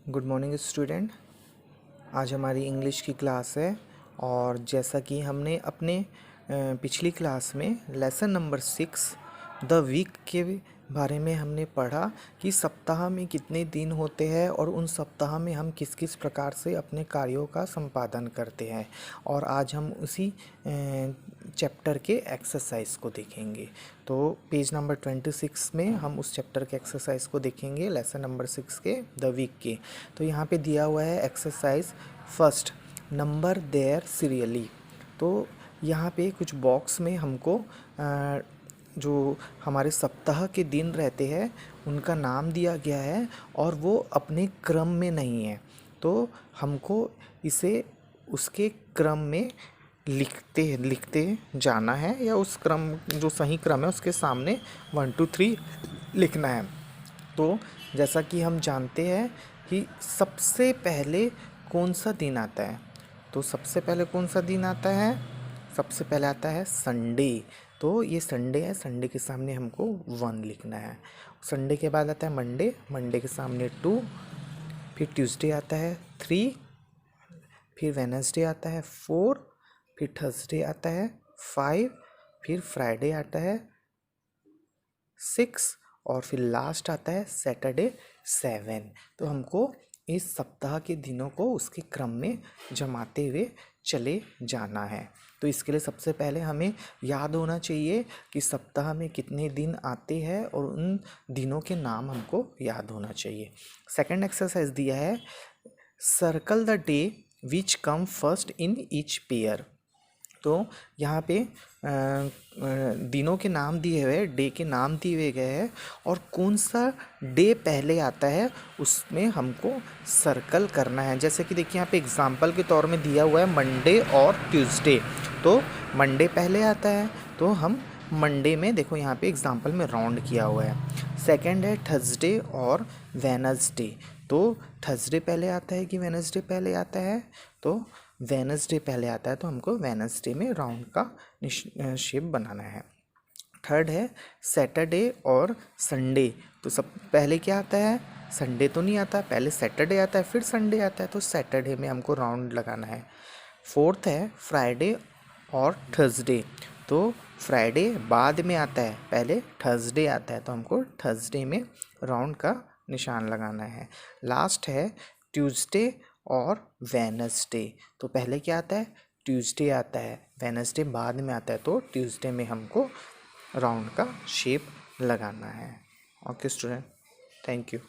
Good morning student. आज हमारी English की क्लास है और जैसा कि हमने अपने पिछली क्लास में लेसन नंबर 6 द वीक के बारे में हमने पढ़ा कि सप्ताह में कितने दिन होते हैं और उन सप्ताह में हम किस किस प्रकार से अपने कार्यों का संपादन करते हैं। और आज हम उसी चैप्टर के एक्सरसाइज को देखेंगे। तो पेज नंबर 26 में हम उस चैप्टर के एक्सरसाइज को देखेंगे, लेसन नंबर 6 के द वीक के। तो यहाँ पे दिया हुआ है exercise first, number there serially. तो यहाँ पे कुछ बॉक्स में हमको जो हमारे सप्ताह के दिन रहते हैं उनका नाम दिया गया है और वो अपने क्रम में नहीं है। तो हमको इसे उसके क्रम में लिखते जाना है या उस क्रम जो सही क्रम है उसके सामने 1 2 3 लिखना है। तो जैसा कि हम जानते हैं कि सबसे पहले कौन सा दिन आता है, तो सबसे पहले कौन सा दिन आता है, सबसे पहले आता है संडे। तो ये संडे है, संडे के सामने हमको 1 लिखना है। संडे के बाद आता है मंडे, मंडे के सामने 2, फिर ट्यूसडे आता है 3, फिर वेडनेसडे आता है 4, फिर थर्सडे आता है 5, फिर फ्राइडे आता है 6 और फिर लास्ट आता है सैटरडे 7। तो हमको इस सप्ताह के दिनों को उसके क्रम में जमाते हुए चले जाना है। तो इसके लिए सबसे पहले हमें याद होना चाहिए कि सप्ताह में कितने दिन आते हैं और उन दिनों के नाम हमको याद होना चाहिए। सेकंड एक्सरसाइज दिया है, circle the day which come first in each pair. तो यहाँ पे दिनों के नाम दिए हुए, डे के नाम दिए गए हैं और कौन सा डे पहले आता है उसमें हमको सर्कल करना है। जैसे कि देखिए यहाँ पे एग्जांपल के तौर में दिया हुआ है मंडे और ट्यूसडे। तो मंडे पहले आता है तो हम मंडे में, देखो यहाँ पे एग्जांपल में राउंड किया हुआ है। सेकंड है थर्सडे और वेडनेसडे। तो थर्सडे पहले आता है कि वेडनेसडे पहले आता है, तो वेडनेसडे पहले आता है तो हमको वेडनेसडे में राउंड का शेप बनाना है। थर्ड है सैटरडे और संडे। तो सब पहले क्या आता है, संडे तो नहीं आता, पहले सैटरडे आता है फिर संडे आता है, तो सैटरडे में हमको राउंड लगाना है। फोर्थ है फ्राइडे और थर्सडे। तो फ्राइडे बाद में आता है, पहले थर्सडे आता है तो हमको थर्सडे में राउंड का निशान लगाना है। लास्ट है ट्यूसडे और वेडनेसडे। तो पहले क्या आता है, ट्यूसडे आता है, वेडनेसडे बाद में आता है, तो ट्यूसडे में हमको राउंड का शेप लगाना है। Okay student, thank you.